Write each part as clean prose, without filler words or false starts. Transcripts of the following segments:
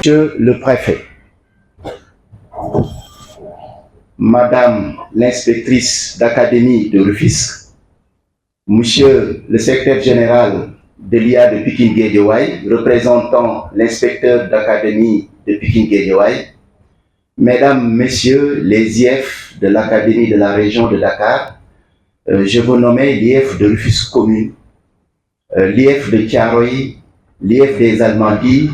Monsieur le préfet, Madame l'inspectrice d'académie de Rufisque, Monsieur le secrétaire général de l'IA de Pikine-Guédiawaye, représentant l'inspecteur d'académie de Pikine-Guédiawaye, Mesdames, Messieurs les IF de l'Académie de la région de Dakar, je vous nomme l'IF de Rufisque commune, l'IF de Thiaroye, l'IF des Almadies,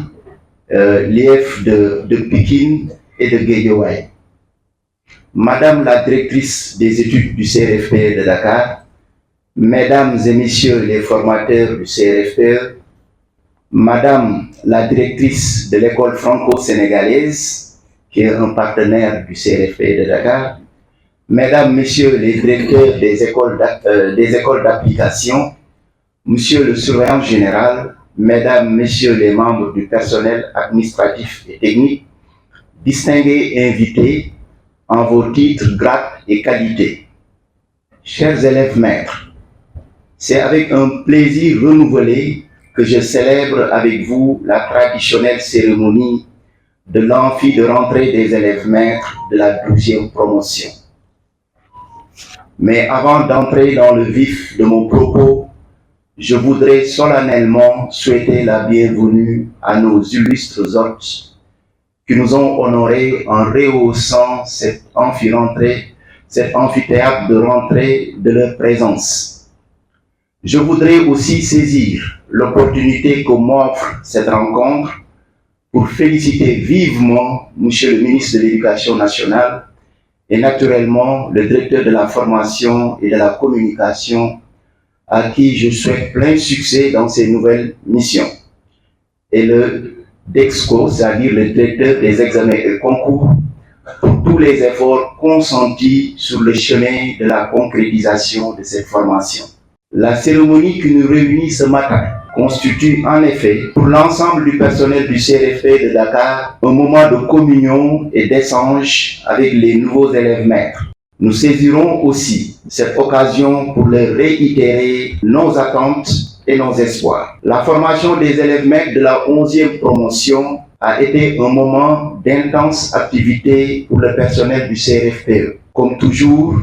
l'IF de Pikine et de Guédiawaye. Madame la directrice des études du CRFPE de Dakar, Mesdames et Messieurs les formateurs du CRFPE, Madame la directrice de l'école franco-sénégalaise, qui est un partenaire du CRFPE de Dakar, Mesdames, Messieurs les directeurs des écoles d'application, Monsieur le surveillant général, Mesdames, Messieurs les membres du personnel administratif et technique, distingués invités en vos titres, grades et qualités. Chers élèves maîtres, c'est avec un plaisir renouvelé que je célèbre avec vous la traditionnelle cérémonie de l'amphi de rentrée des élèves maîtres de la 12e promotion. Mais avant d'entrer dans le vif de mon propos, je voudrais solennellement souhaiter la bienvenue à nos illustres hôtes qui nous ont honorés en rehaussant cet amphithéâtre de rentrée de leur présence. Je voudrais aussi saisir l'opportunité que m'offre cette rencontre pour féliciter vivement Monsieur le ministre de l'Éducation nationale et naturellement le directeur de la formation et de la communication à qui je souhaite plein succès dans ses nouvelles missions, et le DEXCO, c'est-à-dire le directeur des examens et concours, pour tous les efforts consentis sur le chemin de la concrétisation de cette formation. La cérémonie qui nous réunit ce matin constitue en effet, pour l'ensemble du personnel du CRFPE de Dakar, un moment de communion et d'échange avec les nouveaux élèves maîtres. Nous saisirons aussi cette occasion pour leur réitérer nos attentes et nos espoirs. La formation des élèves maîtres de la 11e promotion a été un moment d'intense activité pour le personnel du CRFPE. Comme toujours,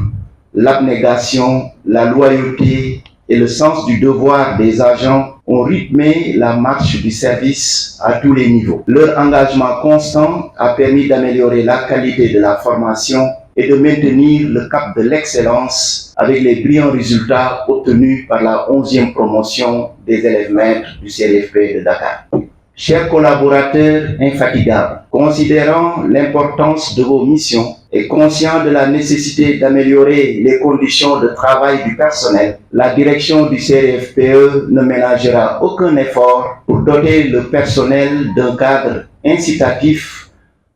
l'abnégation, la loyauté et le sens du devoir des agents ont rythmé la marche du service à tous les niveaux. Leur engagement constant a permis d'améliorer la qualité de la formation et de maintenir le cap de l'excellence avec les brillants résultats obtenus par la 11e promotion des élèves maîtres du CRFPE de Dakar. Chers collaborateurs infatigables, considérant l'importance de vos missions et conscient de la nécessité d'améliorer les conditions de travail du personnel, la direction du CRFPE ne ménagera aucun effort pour doter le personnel d'un cadre incitatif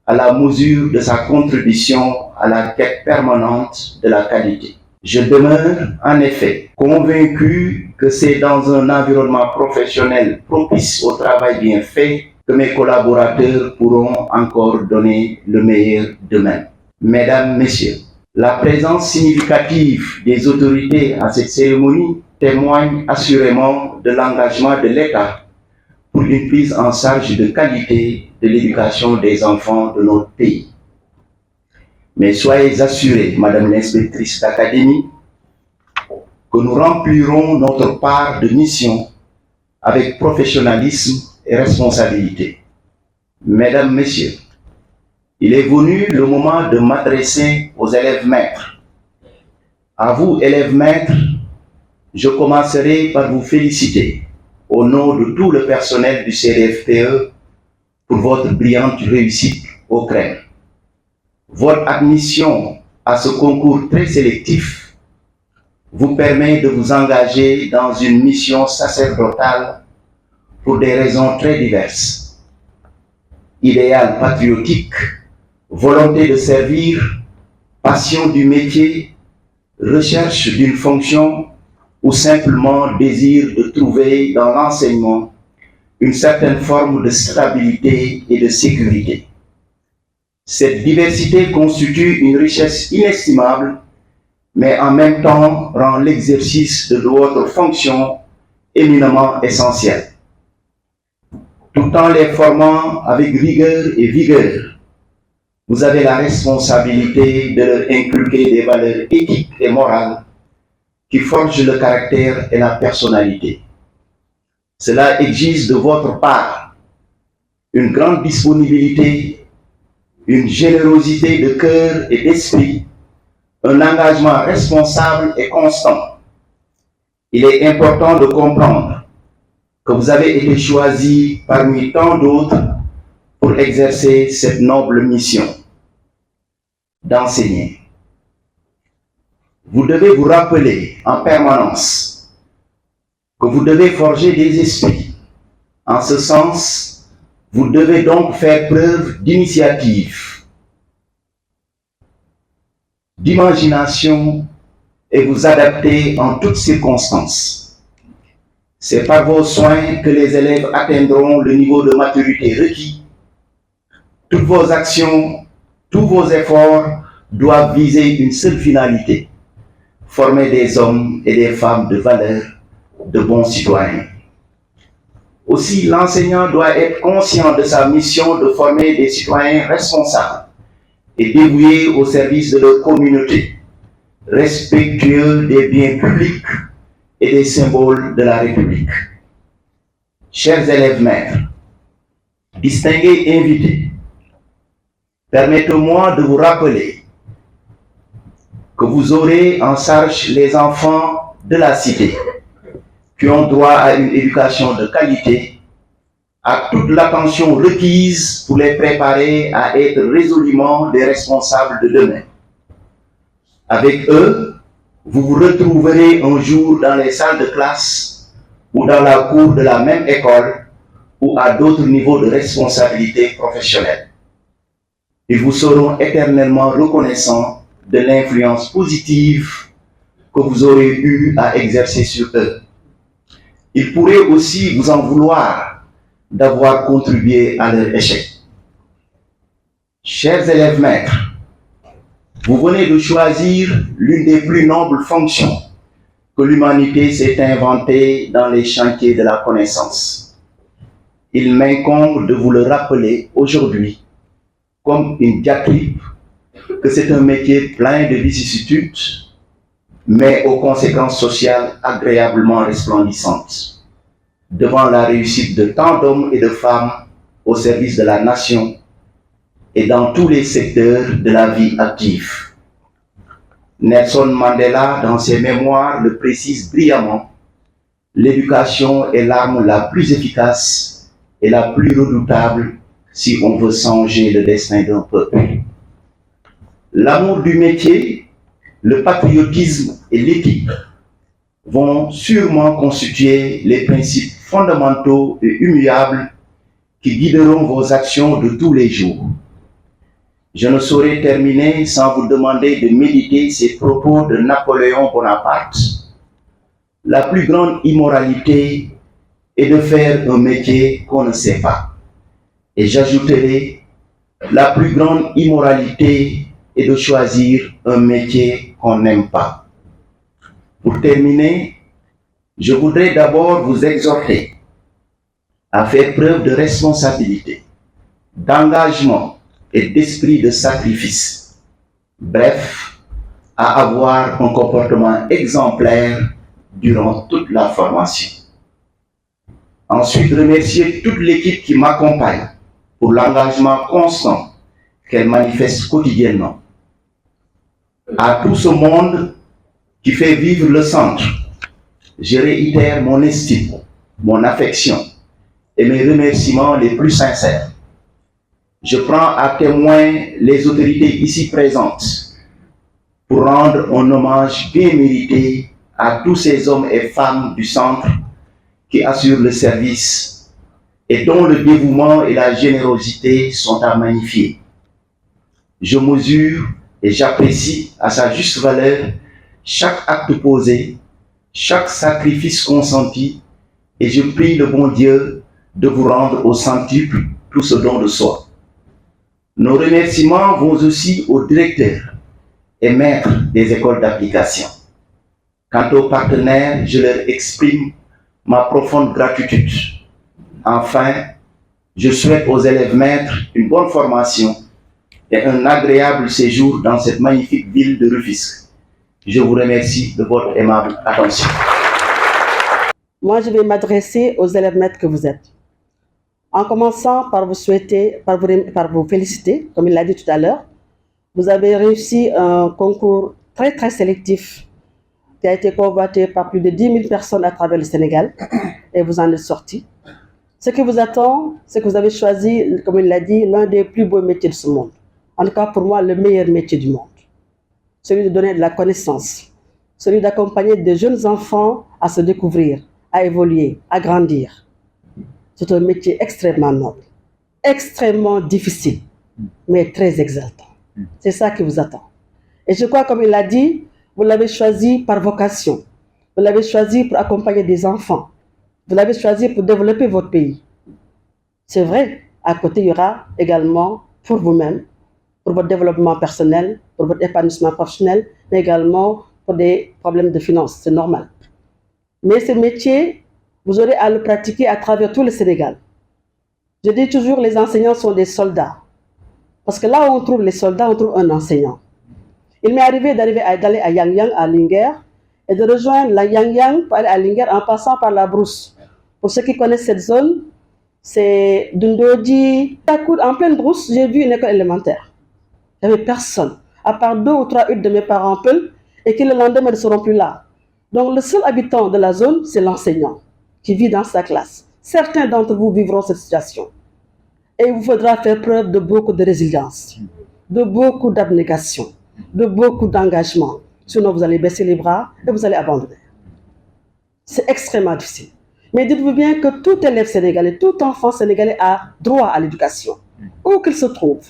à la mesure de sa contribution à la quête permanente de la qualité. Je demeure en effet convaincu que c'est dans un environnement professionnel propice au travail bien fait que mes collaborateurs pourront encore donner le meilleur d'eux-mêmes. Mesdames, Messieurs, la présence significative des autorités à cette cérémonie témoigne assurément de l'engagement de l'État pour une prise en charge de qualité de l'éducation des enfants de notre pays. Mais soyez assurés, Madame l'inspectrice d'académie, que nous remplirons notre part de mission avec professionnalisme et responsabilité. Mesdames, Messieurs, il est venu le moment de m'adresser aux élèves maîtres. À vous, élèves maîtres, je commencerai par vous féliciter au nom de tout le personnel du CRFPE pour votre brillante réussite au CREM. Votre admission à ce concours très sélectif vous permet de vous engager dans une mission sacerdotale pour des raisons très diverses. Idéal patriotique, volonté de servir, passion du métier, recherche d'une fonction ou simplement désir de trouver dans l'enseignement une certaine forme de stabilité et de sécurité. Cette diversité constitue une richesse inestimable, mais en même temps rend l'exercice de votre fonction éminemment essentiel. tout en les formant avec rigueur et vigueur. Vous avez la responsabilité de leur inculquer des valeurs éthiques et morales qui forgent le caractère et la personnalité. Cela exige de votre part une grande disponibilité, une générosité de cœur et d'esprit, un engagement responsable et constant. Il est important de comprendre que vous avez été choisi parmi tant d'autres pour exercer cette noble mission d'enseigner. Vous devez vous rappeler en permanence que vous devez forger des esprits. En ce sens, vous devez donc faire preuve d'initiative, d'imagination et vous adapter en toutes circonstances. C'est par vos soins que les élèves atteindront le niveau de maturité requis. Toutes vos actions, tous vos efforts doivent viser une seule finalité: former des hommes et des femmes de valeur, de bons citoyens. Aussi, l'enseignant doit être conscient de sa mission de former des citoyens responsables et dévoués au service de leur communauté, respectueux des biens publics et des symboles de la République. Chers élèves maîtres, distingués invités, permettez-moi de vous rappeler que vous aurez en charge les enfants de la cité qui ont droit à une éducation de qualité, à toute l'attention requise pour les préparer à être résolument des responsables de demain. Avec eux, vous vous retrouverez un jour dans les salles de classe ou dans la cour de la même école ou à d'autres niveaux de responsabilité professionnelle. Ils vous seront éternellement reconnaissants de l'influence positive que vous aurez eu à exercer sur eux. Ils pourraient aussi vous en vouloir d'avoir contribué à leur échec. Chers élèves maîtres, vous venez de choisir l'une des plus nobles fonctions que l'humanité s'est inventée dans les chantiers de la connaissance. Il m'incombe de vous le rappeler aujourd'hui comme une diatribe que c'est un métier plein de vicissitudes, mais aux conséquences sociales agréablement resplendissantes, devant la réussite de tant d'hommes et de femmes au service de la nation et dans tous les secteurs de la vie active. Nelson Mandela, dans ses mémoires, le précise brillamment: l'éducation est l'arme la plus efficace et la plus redoutable si on veut changer le destin d'un peuple. L'amour du métier, le patriotisme et l'éthique vont sûrement constituer les principes fondamentaux et immuables qui guideront vos actions de tous les jours. Je ne saurais terminer sans vous demander de méditer ces propos de Napoléon Bonaparte. La plus grande immoralité est de faire un métier qu'on ne sait pas. Et j'ajouterai, la plus grande immoralité est de choisir un métier qu'on n'aime pas. Pour terminer, je voudrais d'abord vous exhorter à faire preuve de responsabilité, d'engagement et d'esprit de sacrifice. Bref, à avoir un comportement exemplaire durant toute la formation. Ensuite, remercier toute l'équipe qui m'accompagne pour l'engagement constant qu'elle manifeste quotidiennement. À tout ce monde qui fait vivre le centre, je réitère mon estime, mon affection et mes remerciements les plus sincères. Je prends à témoin les autorités ici présentes pour rendre un hommage bien mérité à tous ces hommes et femmes du centre qui assurent le service et dont le dévouement et la générosité sont à magnifier. Je mesure et j'apprécie à sa juste valeur chaque acte posé, chaque sacrifice consenti, et je prie le bon Dieu de vous rendre au centuple tout ce don de soi. Nos remerciements vont aussi aux directeurs et maîtres des écoles d'application. Quant aux partenaires, je leur exprime ma profonde gratitude. Enfin, Je souhaite aux élèves maîtres une bonne formation et un agréable séjour dans cette magnifique ville de Rufisque. Je vous remercie de votre aimable attention. Moi, je vais m'adresser aux élèves maîtres que vous êtes. En commençant par vous souhaiter, par vous féliciter, comme il l'a dit tout à l'heure, vous avez réussi un concours très très sélectif qui a été convoité par plus de 10 000 personnes à travers le Sénégal et vous en êtes sortis. Ce qui vous attend, c'est que vous avez choisi, comme il l'a dit, l'un des plus beaux métiers de ce monde. En tout cas, pour moi, le meilleur métier du monde. Celui de donner de la connaissance, celui d'accompagner de jeunes enfants à se découvrir, à évoluer, à grandir. C'est un métier extrêmement noble, extrêmement difficile, mais très exaltant. C'est ça qui vous attend. Et je crois, comme il l'a dit, vous l'avez choisi par vocation. Vous l'avez choisi pour accompagner des enfants. Vous l'avez choisi pour développer votre pays. C'est vrai, à côté, il y aura également pour vous-même, pour votre développement personnel, pour votre épanouissement professionnel, mais également pour des problèmes de finances. C'est normal. Mais ce métier, vous aurez à le pratiquer à travers tout le Sénégal. Je dis toujours, les enseignants sont des soldats. Parce que là où on trouve les soldats, on trouve un enseignant. Il m'est arrivé d'aller à Yang Yang, à Linguère, et de rejoindre la Yang Yang pour aller à Linguère en passant par la Brousse. Pour ceux qui connaissent cette zone, c'est Dundoji. En pleine Brousse, j'ai vu une école élémentaire. Il n'y avait personne, à part 2 ou 3 huttes de mes parents Peul, et qui le lendemain ne seront plus là. Donc le seul habitant de la zone, c'est l'enseignant qui vit dans sa classe. Certains d'entre vous vivront cette situation. Et il vous faudra faire preuve de beaucoup de résilience, de beaucoup d'abnégation, de beaucoup d'engagement. Sinon, vous allez baisser les bras et vous allez abandonner. C'est extrêmement difficile. Mais dites-vous bien que tout élève sénégalais, tout enfant sénégalais a droit à l'éducation, où qu'il se trouve.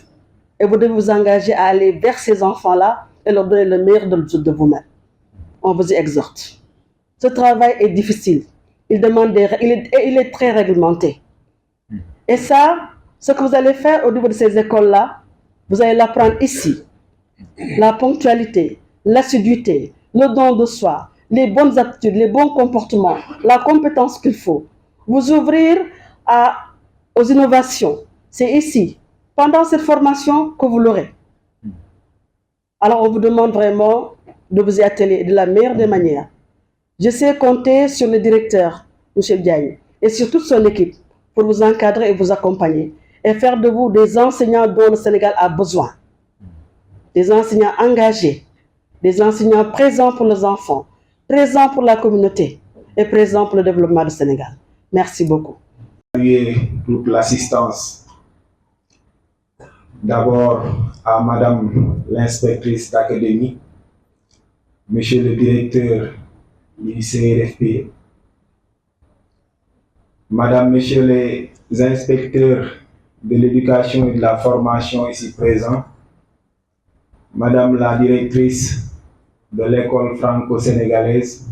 Et vous devez vous engager à aller vers ces enfants-là et leur donner le meilleur de vous-même. On vous y exhorte. Ce travail est difficile. Il est très réglementé. Et ça, ce que vous allez faire au niveau de ces écoles-là, vous allez l'apprendre ici. La ponctualité, l'assiduité, le don de soi, les bonnes aptitudes, les bons comportements, la compétence qu'il faut. Vous ouvrir aux innovations. C'est ici, pendant cette formation, que vous l'aurez. Alors, on vous demande vraiment de vous y atteler de la meilleure des manières. Je sais compter sur le directeur, M. Diagne, et sur toute son équipe pour vous encadrer et vous accompagner et faire de vous des enseignants dont le Sénégal a besoin. Des enseignants engagés, des enseignants présents pour les enfants, présents pour la communauté et présents pour le développement du Sénégal. Merci beaucoup. Saluer toute l'assistance. D'abord à Madame l'inspectrice d'académie, Monsieur le directeur du CRFP, Madame, Messieurs les inspecteurs de l'éducation et de la formation ici présents, Madame la directrice de l'école franco-sénégalaise,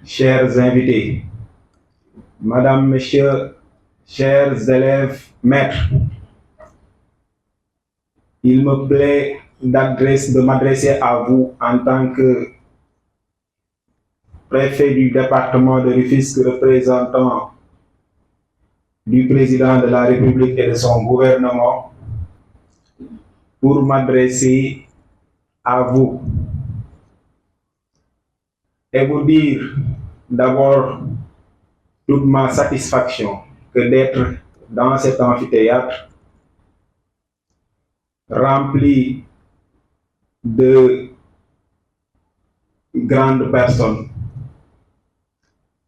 chers invités, Madame, Messieurs, chers élèves, maîtres, il me plaît de m'adresser à vous en tant que préfet du département de Rufisque, représentant du président de la République et de son gouvernement, pour m'adresser à vous et vous dire d'abord toute ma satisfaction que d'être dans cet amphithéâtre rempli de grandes personnes,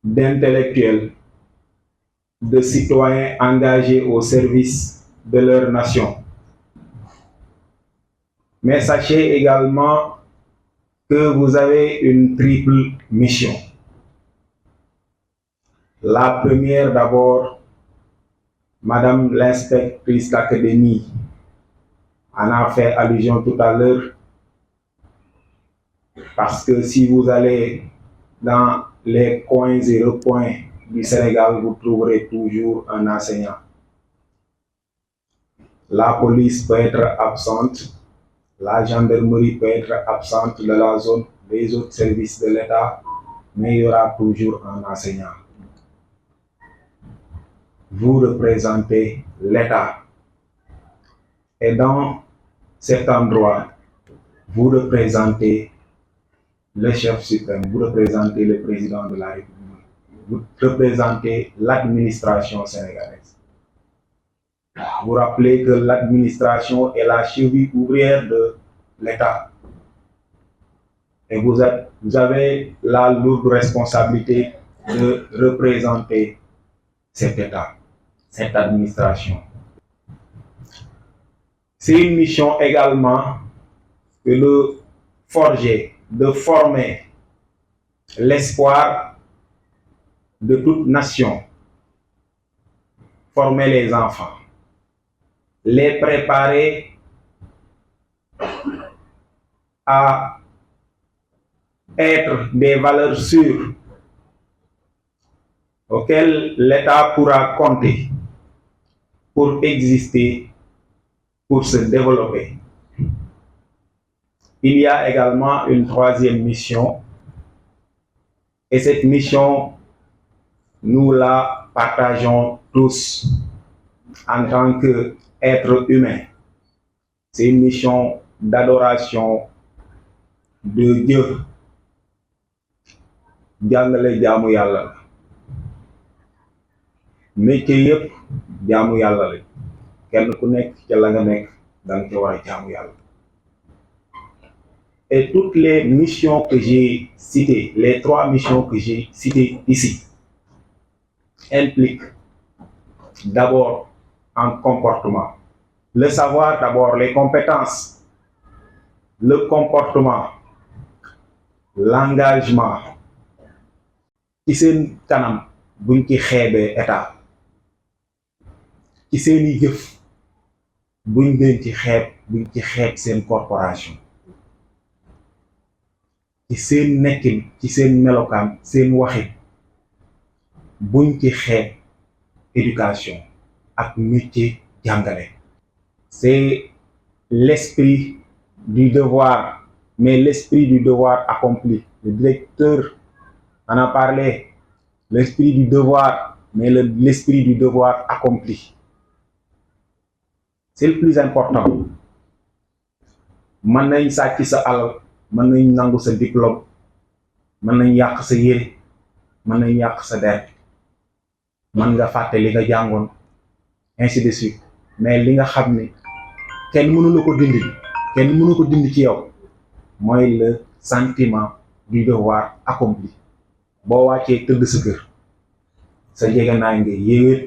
d'intellectuels, de citoyens engagés au service de leur nation. Mais sachez également que vous avez une triple mission. La première d'abord, Madame l'inspectrice d'académie en a fait allusion tout à l'heure, parce que si vous allez dans les coins et recoins du Sénégal, vous trouverez toujours un enseignant. La police peut être absente, la gendarmerie peut être absente de la zone des autres services de l'État, mais il y aura toujours un enseignant. vous représentez l'État. Et dans cet endroit, vous représentez le chef suprême, vous représentez le président de la République, vous représentez l'administration sénégalaise. Vous rappelez que l'administration est la cheville ouvrière de l'État. Et vous avez la lourde responsabilité de représenter cet État, cette administration. C'est une mission également de forger, de former l'espoir de toute nation, former les enfants, les préparer à être des valeurs sûres auxquelles l'État pourra compter pour exister, pour se développer. Il y a également une troisième mission, et cette mission, nous la partageons tous en tant qu'êtres humains. C'est une mission d'adoration de Dieu. jàngale jaamu yàlla la métier yëpp jaamu yàlla la kenn ku nekk ca la nga nekk danga ca war a jaamu yàlla. Et toutes les missions que j'ai citées, les 3 missions que j'ai citées ici, impliquent d'abord un comportement. Le savoir d'abord, les compétences, le comportement, l'engagement. Ci seen kanam buñ ci xeebee état, ci seeni jëf buñ leen ci xeeb seen corporation, ci seen nekkin, ci seen melokaan, seen waxin buñ ci xeeb éducation ak métier jàngale. C'est l'esprit du devoir, mais l'esprit du devoir accompli. Le directeur en a parlé, l'esprit du devoir, mais l'esprit du devoir accompli. C'est le plus important. Mën nañ sàcc sa alal, mën nañ nangu sa diplôme, mën nañ yàq sa yére, mën nañ yàq sa der, mën nga fàtte li nga jàngoon, ainsi de suite. Mais li nga xam ne kenn mënu la ko dindi ci yow mooy le sentiment du devoir accompli. boo wàccee tëdd sa kër sa njëgënaay nga yéwét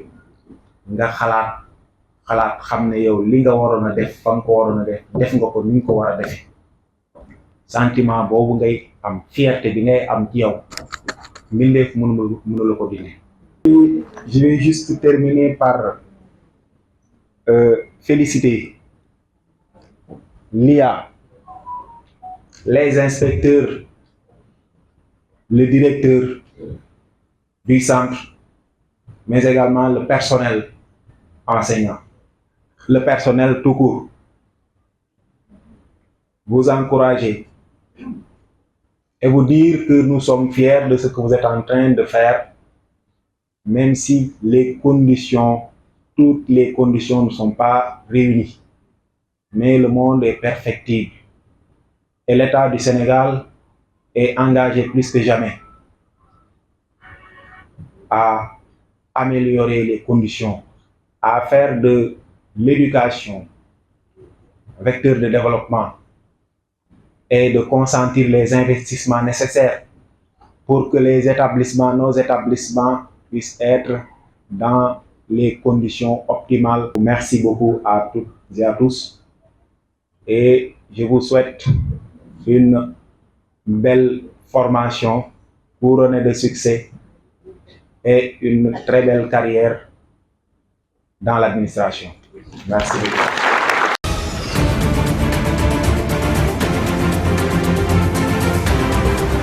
nga xalaat xam ne yow li nga waroon a def fa nga ko waroon a def nga ko ni nga ko war a defee. Sentiment boobu ngay am, fierté bi ngay am ci yow mbindeef mënu la ko dindi. Je vais juste terminer par féliciter l'IA, les inspecteurs, le directeur du centre, mais également le personnel enseignant, le personnel tout court. Vous encourager et vous dire que nous sommes fiers de ce que vous êtes en train de faire, même si toutes les conditions ne sont pas réunies. Mais le monde est perfectible et l'État du Sénégal est engagé plus que jamais à améliorer les conditions, à faire de l'éducation vecteur de développement et de consentir les investissements nécessaires pour que nos établissements puissent être dans les conditions optimales. Merci beaucoup à toutes et à tous et je vous souhaite une belle formation couronnée de succès et une très belle carrière dans l'administration. Merci beaucoup.